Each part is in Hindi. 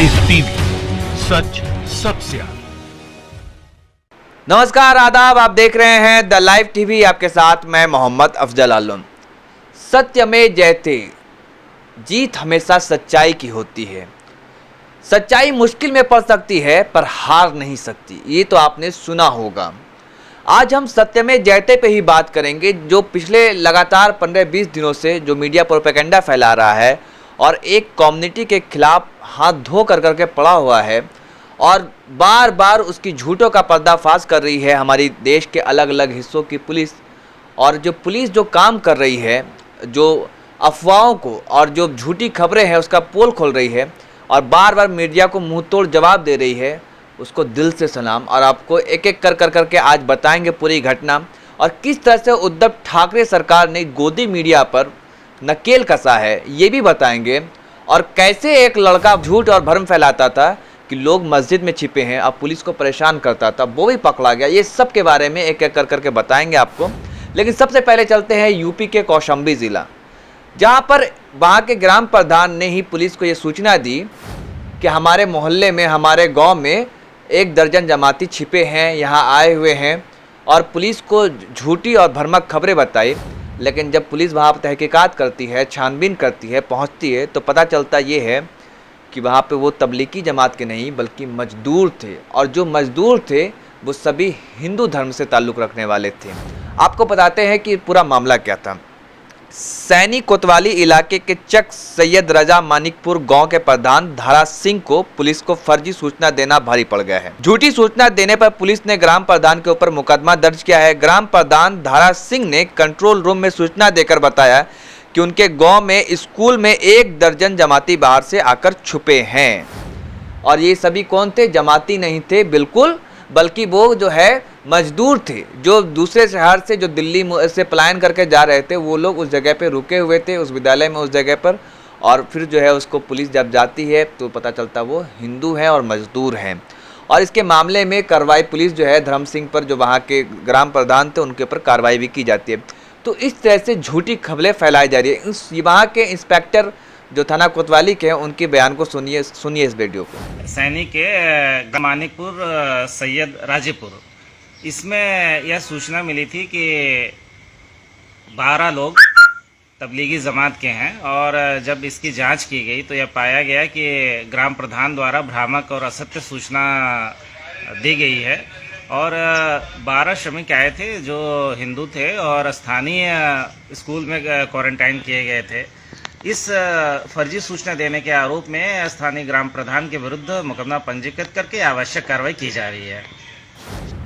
लाइव टीवी, सच सबसे आगे। नमस्कार, आदाब। आप देख रहे हैं द लाइव टीवी। आपके साथ मैं मोहम्मद अफजल आलम। सत्य में जयते, जीत हमेशा सच्चाई की होती है। सच्चाई मुश्किल में पड़ सकती है पर हार नहीं सकती, ये तो आपने सुना होगा। आज हम सत्य में जयते पे ही बात करेंगे, जो पिछले लगातार 15-20 दिनों से जो मीडिया प्रोपेगेंडा फैला रहा है और एक कम्युनिटी के खिलाफ हाथ धो करके पड़ा हुआ है और बार बार उसकी झूठों का पर्दाफाश कर रही है हमारी देश के अलग अलग हिस्सों की पुलिस। और जो पुलिस जो काम कर रही है, जो अफवाहों को और जो झूठी खबरें हैं उसका पोल खोल रही है और बार बार मीडिया को मुंह तोड़ जवाब दे रही है, उसको दिल से सलाम। और आपको एक एक कर आज बताएंगे पूरी घटना और किस तरह से उद्धव ठाकरे सरकार ने गोदी मीडिया पर नकेल कसा है, ये भी बताएंगे। और कैसे एक लड़का झूठ और भ्रम फैलाता था कि लोग मस्जिद में छिपे हैं, अब पुलिस को परेशान करता था, वो भी पकड़ा गया। ये सब के बारे में एक एक करके बताएंगे आपको। लेकिन सबसे पहले चलते हैं यूपी के कौशाम्बी ज़िला, जहाँ पर वहाँ के ग्राम प्रधान ने ही पुलिस को ये सूचना दी कि हमारे मोहल्ले में, हमारे गांव में 1 दर्जन जमाती छिपे हैं, यहाँ आए हुए हैं। और पुलिस को झूठी और भ्रामक खबरें बताई। लेकिन जब पुलिस वहाँ पर तहकीकात करती है, छानबीन करती है, पहुँचती है, तो पता चलता ये है कि वहाँ पे वो तबलीगी जमात के नहीं बल्कि मजदूर थे। और जो मजदूर थे वो सभी हिंदू धर्म से ताल्लुक़ रखने वाले थे। आपको बताते हैं कि पूरा मामला क्या था। सैनी कोतवाली इलाके के चक सैयद रजा मानिकपुर गांव के प्रधान धारा सिंह को पुलिस को फर्जी सूचना देना भारी पड़ गया है। झूठी सूचना देने पर पुलिस ने ग्राम प्रधान के ऊपर मुकदमा दर्ज किया है। ग्राम प्रधान धारा सिंह ने कंट्रोल रूम में सूचना देकर बताया कि उनके गांव में स्कूल में 1 दर्जन जमाती बाहर से आकर छुपे हैं। और ये सभी कौन थे? जमाती नहीं थे बिल्कुल, बल्कि वो जो है मजदूर थे, जो दूसरे शहर से, जो दिल्ली से पलायन करके जा रहे थे। वो लोग उस जगह पे रुके हुए थे, उस विद्यालय में, उस जगह पर। और फिर जो है उसको पुलिस जब जाती है तो पता चलता वो हिंदू हैं और मजदूर हैं। और इसके मामले में कार्रवाई पुलिस जो है धर्म सिंह पर, जो वहाँ के ग्राम प्रधान थे, उनके ऊपर कार्रवाई भी की जाती है। तो इस तरह से झूठी खबरें फैलाई जा रही है। वहाँ के इंस्पेक्टर जो थाना कोतवाली के हैं, उनके बयान को सुनिए इस वीडियो को। सैनी के मानिकपुर सैयद राजेपुर, इसमें यह सूचना मिली थी कि 12 लोग तबलीगी जमात के हैं। और जब इसकी जांच की गई तो यह पाया गया कि ग्राम प्रधान द्वारा भ्रामक और असत्य सूचना दी गई है। और 12 श्रमिक आए थे जो हिंदू थे और स्थानीय स्कूल में क्वारंटाइन किए गए थे। इस फर्जी सूचना देने के आरोप में स्थानीय ग्राम प्रधान के विरुद्ध मुकदमा पंजीकृत करके आवश्यक कार्रवाई की जा रही है।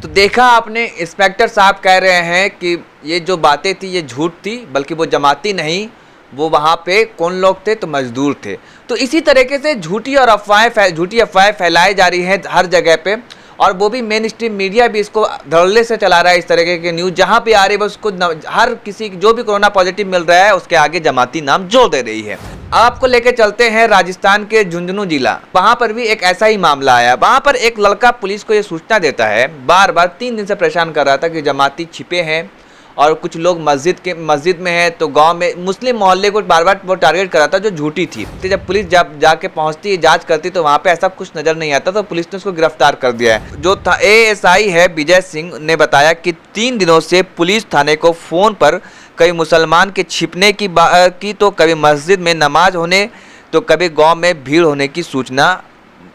तो देखा आपने, इंस्पेक्टर साहब कह रहे हैं कि ये जो बातें थी ये झूठ थी, बल्कि वो जमाती नहीं, वो वहाँ पे कौन लोग थे? तो मजदूर थे। तो इसी तरीके से झूठी अफवाहें फैलाई जा रही हैं हर जगह पे। और वो भी मेन स्ट्रीम मीडिया भी इसको धड़ल्ले से चला रहा है। इस तरीके के न्यूज़ जहाँ पे आ रही है बस उसको हर किसी जो भी कोरोना पॉजिटिव मिल रहा है उसके आगे जमाती नाम जोड़ दे रही है। आपको लेके चलते हैं राजस्थान के झुंझुनू जिला। वहाँ पर भी एक ऐसा ही मामला आया। वहाँ पर एक लड़का पुलिस को ये सूचना देता है, बार बार 3 दिन से परेशान कर रहा था कि जमाती छिपे हैं और कुछ लोग मस्जिद में है। तो गांव में मुस्लिम मोहल्ले को बार बार वो टारगेट कर रहा था, जो झूठी थी। तो जब पुलिस जाके पहुंचती है, जांच करती, तो वहां पे ऐसा कुछ नजर नहीं आता। तो पुलिस ने उसको गिरफ्तार कर दिया है। जो था एएसआई है विजय सिंह ने बताया कि 3 दिनों से पुलिस थाने को फोन पर कभी मुसलमान के छिपने की तो कभी मस्जिद में नमाज होने, तो कभी गाँव में भीड़ होने की सूचना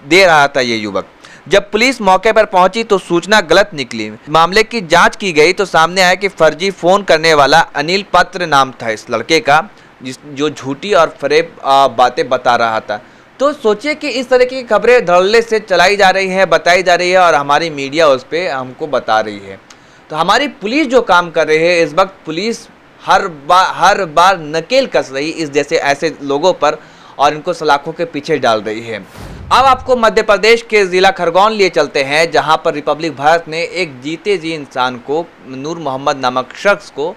दे रहा था ये युवक। जब पुलिस मौके पर पहुंची तो सूचना गलत निकली। मामले की जांच की गई तो सामने आया कि फर्जी फोन करने वाला अनिल पात्र नाम था इस लड़के का, जो झूठी और फरेब बातें बता रहा था। तो सोचिए कि इस तरह की खबरें धड़ल्ले से चलाई जा रही हैं, बताई जा रही है और हमारी मीडिया उस पर हमको बता रही है। तो हमारी पुलिस जो काम कर रही है इस वक्त, पुलिस हर बार नकेल कस रही इस जैसे ऐसे लोगों पर और इनको सलाखों के पीछे डाल रही है। अब आपको मध्य प्रदेश के जिला खरगोन लिए चलते हैं, जहां पर रिपब्लिक भारत ने एक जीते जी इंसान को, नूर मोहम्मद नामक शख्स को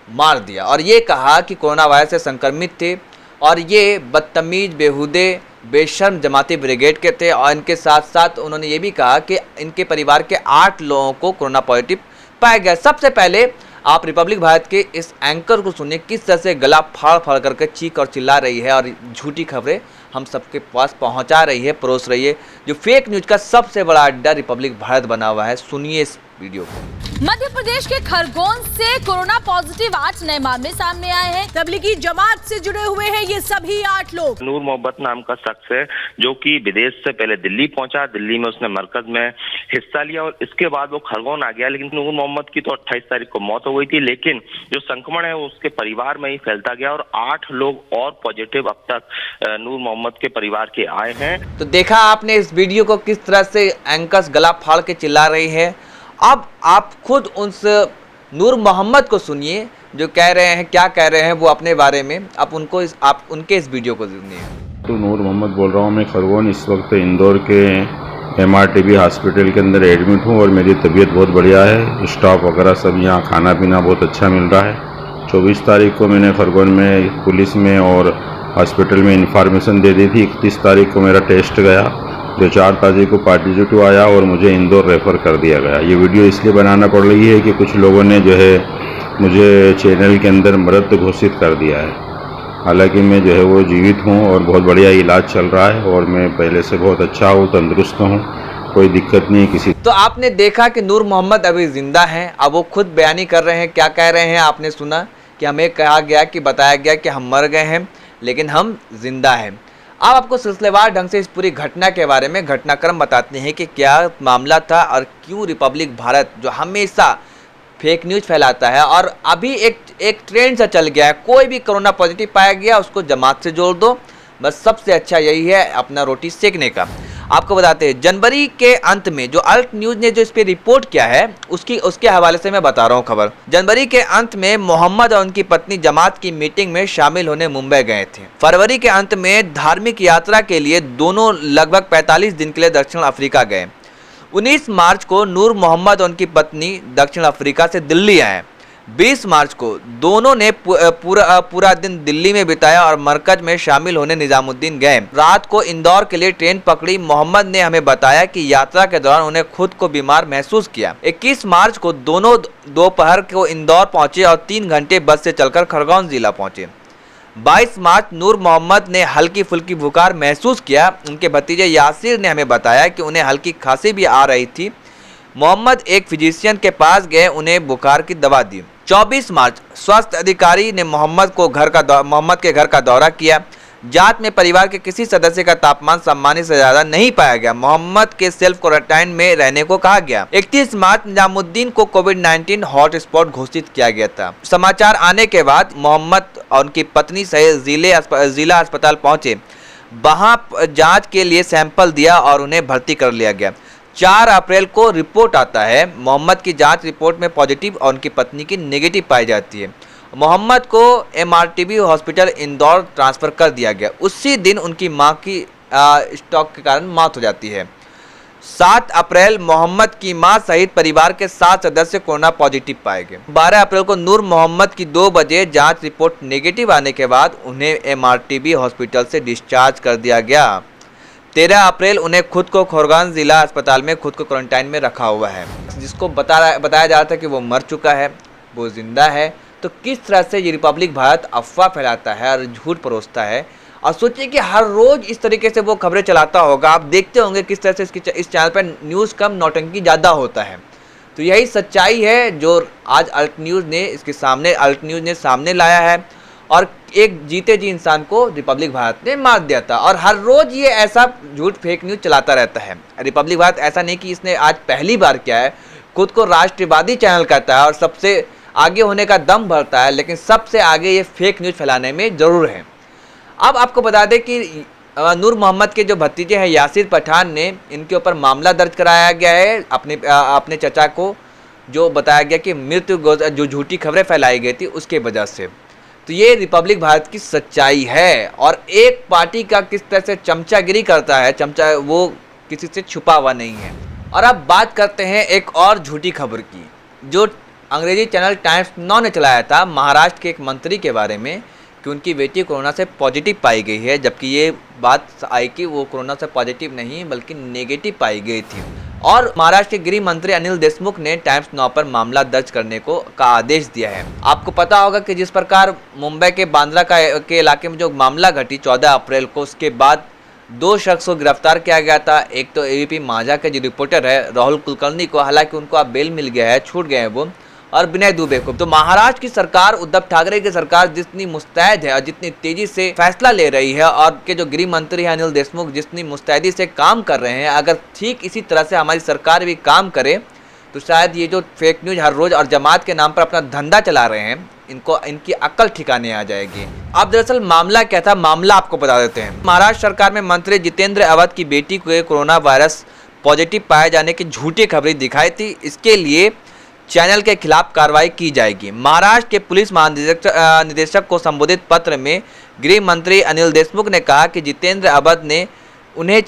मार दिया और ये कहा कि कोरोना वायरस से संक्रमित थे और ये बदतमीज, बेहुदे, बेशर्म जमाती ब्रिगेड के थे। और इनके साथ साथ उन्होंने ये भी कहा कि इनके परिवार के 8 लोगों को कोरोना पॉजिटिव पाया गया। सबसे पहले आप रिपब्लिक भारत के इस एंकर को सुनिए किस तरह से गला फाड़ फाड़ करके चीख और चिल्ला रही है और झूठी खबरें हम सबके पास पहुंचा रही है, परोस रही है। जो फेक न्यूज का सबसे बड़ा अड्डा रिपब्लिक भारत बना हुआ है। सुनिए इस वीडियो को। मध्य प्रदेश के खरगोन से कोरोना पॉजिटिव 8 नए मामले सामने आए हैं। तबलीगी जमात से जुड़े हुए हैं ये सभी 8 लोग। नूर मोहम्मद नाम का शख्स है जो कि विदेश से पहले दिल्ली पहुंचा। दिल्ली में उसने मरकज में हिस्सा लिया और इसके बाद वो खरगोन आ गया। लेकिन नूर मोहम्मद की तो 28 तारीख को मौत हो गई थी, लेकिन जो संक्रमण है वो उसके परिवार में ही फैलता गया और 8 लोग और पॉजिटिव अब तक नूर मोहम्मद के परिवार के आए हैं। तो देखा आपने इस वीडियो को किस तरह से एंकर्स गला फाड़ के चिल्ला रही है। अब आप खुद उस नूर मोहम्मद को सुनिए जो कह रहे हैं, क्या कह रहे हैं वो अपने बारे में। आप उनके इस वीडियो को सुनिए। तो नूर मोहम्मद बोल रहा हूँ मैं खरगोन। इस वक्त इंदौर के MRTB हॉस्पिटल के अंदर एडमिट हूँ और मेरी तबीयत बहुत बढ़िया है। स्टाफ वगैरह सब यहाँ खाना पीना बहुत अच्छा मिल रहा है। 24 तारीख को मैंने खरगोन में पुलिस में और हॉस्पिटल में इंफॉर्मेशन दे दी थी। 31 तारीख को मेरा टेस्ट गया जो 4 तारीख को पॉजिटिव आया और मुझे इंदौर रेफ़र कर दिया गया। ये वीडियो इसलिए बनाना पड़ रही है कि कुछ लोगों ने जो है मुझे चैनल के अंदर मृत घोषित कर दिया है। हालांकि मैं जो है वो जीवित हूँ और बहुत बढ़िया इलाज चल रहा है और मैं पहले से बहुत अच्छा हूँ, तंदुरुस्त हूँ, कोई दिक्कत नहीं किसी। तो आपने देखा कि नूर मोहम्मद अभी जिंदा हैं। अब वो खुद बयानी कर रहे हैं। क्या कह रहे हैं आपने सुना कि हमें कहा गया कि बताया गया कि हम मर गए हैं लेकिन हम जिंदा हैं। अब आपको सिलसिलेवार ढंग से इस पूरी घटना के बारे में घटनाक्रम बताते हैं कि क्या मामला था और क्यों रिपब्लिक भारत जो हमेशा फेक न्यूज़ फैलाता है और अभी एक ट्रेंड सा चल गया है, कोई भी कोरोना पॉजिटिव पाया गया उसको जमात से जोड़ दो, बस सबसे अच्छा यही है अपना रोटी सेकने का। आपको बताते हैं जनवरी के अंत में जो अल्ट न्यूज़ ने जो इस पर रिपोर्ट किया है उसके हवाले से मैं बता रहा हूँ खबर। जनवरी के अंत में मोहम्मद और उनकी पत्नी जमात की मीटिंग में शामिल होने मुंबई गए थे। फरवरी के अंत में धार्मिक यात्रा के लिए दोनों लगभग 45 दिन के लिए दक्षिण अफ्रीका गए। 19 मार्च को नूर मोहम्मद और उनकी पत्नी दक्षिण अफ्रीका से दिल्ली आए। 20 मार्च को दोनों ने पूरा दिन दिल्ली में बिताया और मरकज में शामिल होने निजामुद्दीन गए। रात को इंदौर के लिए ट्रेन पकड़ी। मोहम्मद ने हमें बताया कि यात्रा के दौरान उन्हें खुद को बीमार महसूस किया। 21 मार्च को दोनों दोपहर को इंदौर पहुंचे और 3 घंटे बस से चलकर खरगोन जिला पहुंचे। 22 मार्च नूर मोहम्मद ने हल्की फुल्की बुखार महसूस किया। उनके भतीजे यासिर ने हमें बताया कि उन्हें हल्की खांसी भी आ रही थी। मोहम्मद एक फिजिशियन के पास गए, उन्हें बुखार की दवा दी। 24 मार्च स्वास्थ्य अधिकारी ने मोहम्मद के घर का दौरा किया। जांच में परिवार के किसी सदस्य का तापमान सामान्य से ज्यादा नहीं पाया गया। मोहम्मद के सेल्फ क्वारंटाइन में रहने को कहा गया। 31 मार्च निजामुद्दीन को कोविड-19 हॉटस्पॉट घोषित किया गया था। समाचार आने के बाद मोहम्मद और उनकी पत्नी सहित जिला अस्पताल पहुंचे। वहां जांच के लिए सैंपल दिया और उन्हें भर्ती कर लिया गया। 4 अप्रैल को रिपोर्ट आता है। मोहम्मद की जांच रिपोर्ट में पॉजिटिव और उनकी पत्नी की नेगेटिव पाई जाती है। मोहम्मद को MRTB हॉस्पिटल इंदौर ट्रांसफ़र कर दिया गया। उसी दिन उनकी मां की स्ट्रोक के कारण मौत हो जाती है। 7 अप्रैल मोहम्मद की मां सहित परिवार के 7 सदस्य कोरोना पॉजिटिव पाए गए। 12 अप्रैल को नूर मोहम्मद की 2 बजे जांच रिपोर्ट नेगेटिव आने के बाद उन्हें MRTB हॉस्पिटल से डिस्चार्ज कर दिया गया। 13 अप्रैल उन्हें खुद को खरगोन जिला अस्पताल में खुद को क्वारंटाइन में रखा हुआ है। जिसको बताया जा रहा था कि वो मर चुका है, वो जिंदा है। तो किस तरह से ये रिपब्लिक भारत अफवाह फैलाता है और झूठ परोसता है। और सोचिए कि हर रोज़ इस तरीके से वो खबरें चलाता होगा। आप देखते होंगे किस तरह से इस चैनल पर न्यूज़ कम नौटंकी ज़्यादा होता है। तो यही सच्चाई है जो आज अल्ट न्यूज़ ने सामने लाया है और एक जीते जी इंसान को रिपब्लिक भारत ने मार दिया था। और हर रोज़ ये ऐसा झूठ फेक न्यूज़ चलाता रहता है। रिपब्लिक भारत ऐसा नहीं कि इसने आज पहली बार किया है। खुद को राष्ट्रवादी चैनल कहता है और सबसे आगे होने का दम भरता है, लेकिन सबसे आगे ये फेक न्यूज़ फैलाने में ज़रूर है। अब आपको बता दें कि नूर मोहम्मद के जो भतीजे हैं यासिर पठान ने इनके ऊपर मामला दर्ज कराया गया है। अपने चचा को जो बताया गया कि मृत्यु जो झूठी खबरें फैलाई गई थी उसके वजह से। तो ये रिपब्लिक भारत की सच्चाई है। और एक पार्टी का किस तरह से चमचागिरी करता है, चमचा वो किसी से छुपा हुआ नहीं है। और अब बात करते हैं एक और झूठी खबर की जो अंग्रेजी चैनल टाइम्स नाउ ने चलाया था महाराष्ट्र के एक मंत्री के बारे में कि उनकी बेटी कोरोना से पॉजिटिव पाई गई है, जबकि ये बात आई कि वो कोरोना से पॉजिटिव नहीं बल्कि नेगेटिव पाई गई थी। और महाराष्ट्र के गृह मंत्री अनिल देशमुख ने टाइम्स नाउ पर मामला दर्ज करने का आदेश दिया है। आपको पता होगा कि जिस प्रकार मुंबई के बांद्रा के इलाके में जो मामला घटी 14 अप्रैल को, उसके बाद 2 शख्स को गिरफ्तार किया गया था। एक तो एबीपी माझा के जो रिपोर्टर है राहुल कुलकर्णी को, हालांकि उनको अब बेल मिल गया है, छूट गए हैं वो, और विनय दुबे को। तो महाराष्ट्र की सरकार, उद्धव ठाकरे की सरकार जितनी मुस्तैद है और जितनी तेजी से फैसला ले रही है, और के जो गृह मंत्री है अनिल देशमुख जितनी मुस्तैदी से काम कर रहे हैं, अगर ठीक इसी तरह से हमारी सरकार भी काम करे तो शायद ये जो फेक न्यूज हर रोज और जमात के नाम पर अपना धंधा चला रहे हैं, इनकी अक्ल ठिकाने आ जाएगी। अब दरअसल मामला क्या था, मामला आपको बता देते हैं। महाराष्ट्र सरकार में मंत्री जितेंद्र अवध की बेटी को कोरोना वायरस पॉजिटिव पाए जाने की झूठी खबरें दिखाई थी। इसके लिए चैनल के खिलाफ कार्रवाई की जाएगी। महाराष्ट्र के पुलिस महानिदेशक को संबोधित पत्र में गृह मंत्री अनिल देशमुख ने कहा कि जितेंद्र अवध ने उन्हें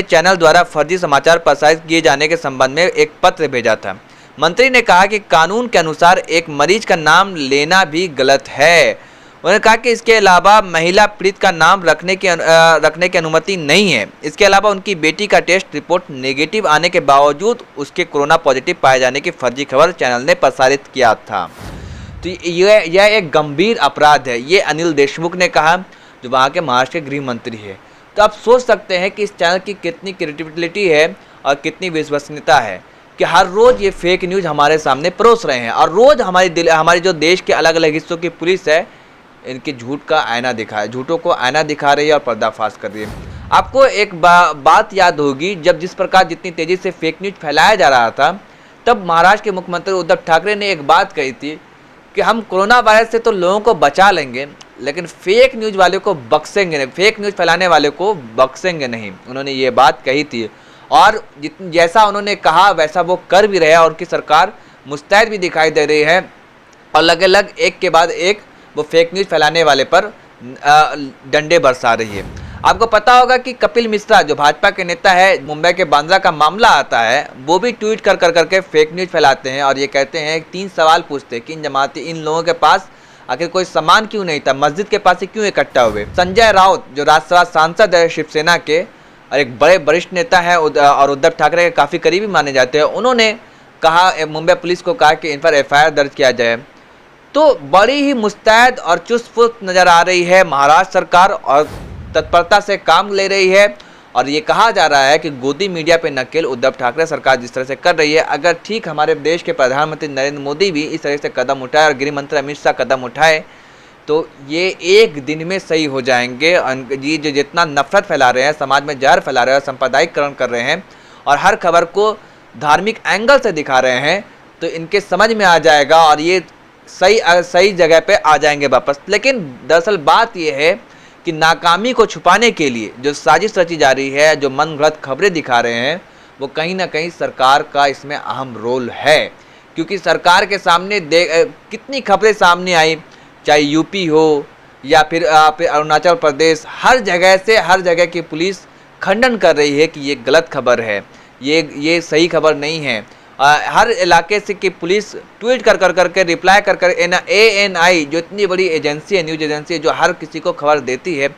चैनल द्वारा फर्जी समाचार प्रसारित किए जाने के संबंध में एक पत्र भेजा था। मंत्री ने कहा कि कानून के अनुसार एक मरीज का नाम लेना भी गलत है। उन्होंने कहा कि इसके अलावा महिला पीड़ित का नाम रखने की अनुमति नहीं है। इसके अलावा उनकी बेटी का टेस्ट रिपोर्ट नेगेटिव आने के बावजूद उसके कोरोना पॉजिटिव पाए जाने की फर्जी खबर चैनल ने प्रसारित किया था। तो यह एक गंभीर अपराध है, ये अनिल देशमुख ने कहा, जो वहाँ के महाराष्ट्र के गृह मंत्री है। तो आप सोच सकते हैं कि इस चैनल की कितनी क्रेडिबिलिटी है और कितनी विश्वसनीयता है कि हर रोज़ ये फेक न्यूज़ हमारे सामने परोस रहे हैं, और रोज़ हमारे जो देश के अलग अलग हिस्सों की पुलिस है इनके झूठों को आईना दिखा रही है और पर्दाफाश कर रही है। आपको एक बात याद होगी, जब जिस प्रकार जितनी तेज़ी से फेक न्यूज़ फैलाया जा रहा था, तब महाराष्ट्र के मुख्यमंत्री उद्धव ठाकरे ने एक बात कही थी कि हम कोरोना वायरस से तो लोगों को बचा लेंगे, लेकिन फेक न्यूज़ वाले को बख्शेंगे नहीं, फेक न्यूज़ फैलाने वाले को बख्शेंगे नहीं। उन्होंने ये बात कही थी, और जैसा उन्होंने कहा वैसा वो कर भी रहे हैं, और उनकी सरकार मुस्तैद भी दिखाई दे रही है, और अलग अलग एक के बाद एक वो फेक न्यूज़ फैलाने वाले पर डंडे बरसा रही है। आपको पता होगा कि कपिल मिश्रा जो भाजपा के नेता है, मुंबई के बांद्रा का मामला आता है, वो भी ट्वीट कर करके फेक न्यूज़ फैलाते हैं, और ये कहते हैं 3 सवाल पूछते हैं कि इन लोगों के पास आखिर कोई सामान क्यों नहीं था, मस्जिद के पास ही क्यों इकट्ठा हुए। संजय राउत जो राज्यसभा सांसद है शिवसेना के और एक बड़े वरिष्ठ नेता है और उद्धव ठाकरे के काफ़ी करीबी माने जाते हैं, उन्होंने कहा, मुंबई पुलिस को कहा कि इन पर FIR दर्ज किया जाए। तो बड़ी ही मुस्तैद और चुस्त नज़र आ रही है महाराष्ट्र सरकार, और तत्परता से काम ले रही है। और ये कहा जा रहा है कि गोदी मीडिया पे नकेल उद्धव ठाकरे सरकार जिस तरह से कर रही है, अगर ठीक हमारे देश के प्रधानमंत्री नरेंद्र मोदी भी इस तरह से कदम उठाए और गृह मंत्री अमित शाह कदम उठाए, तो ये एक दिन में सही हो जाएंगे। ये जो जितना नफरत फैला रहे हैं, समाज में जहर फैला रहे हैं, सांप्रदायिकरण कर रहे हैं, और हर खबर को धार्मिक एंगल से दिखा रहे हैं, तो इनके समझ में आ जाएगा और ये सही जगह पे आ जाएंगे वापस। लेकिन दरअसल बात यह है कि नाकामी को छुपाने के लिए जो साजिश रची जा रही है, जो मनगढ़ंत खबरें दिखा रहे हैं, वो कहीं ना कहीं सरकार का इसमें अहम रोल है। क्योंकि सरकार के सामने कितनी खबरें सामने आई, चाहे यूपी हो या फिर अरुणाचल प्रदेश, हर जगह की पुलिस खंडन कर रही है कि ये गलत खबर है, ये सही खबर नहीं है। हर इलाके से की पुलिस ट्वीट कर रिप्लाई कर ANI जो इतनी बड़ी एजेंसी है, न्यूज़ एजेंसी है, जो हर किसी को खबर देती है,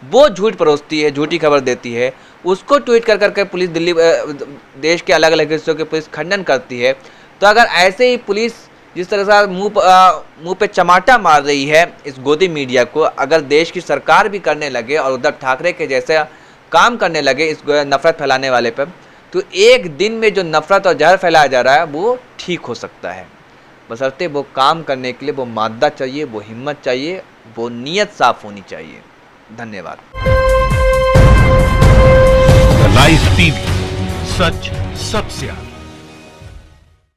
वो झूठ परोसती है, झूठी खबर देती है, उसको ट्वीट कर पुलिस देश के अलग अलग हिस्सों की पुलिस खंडन करती है। तो अगर ऐसे ही पुलिस जिस तरह से मुंह पे चमाटा मार रही है इस गोदी मीडिया को, अगर देश की सरकार भी करने लगे और उद्धव ठाकरे के जैसे काम करने लगे इस नफरत फैलाने वाले पर, तो एक दिन में जो नफरत और जहर फैलाया जा रहा है वो ठीक हो सकता है। बशर्ते वो काम करने के लिए वो मादा चाहिए, वो हिम्मत चाहिए, वो नीयत साफ होनी चाहिए। धन्यवाद। लाइव टीवी, सच सबसे आगे।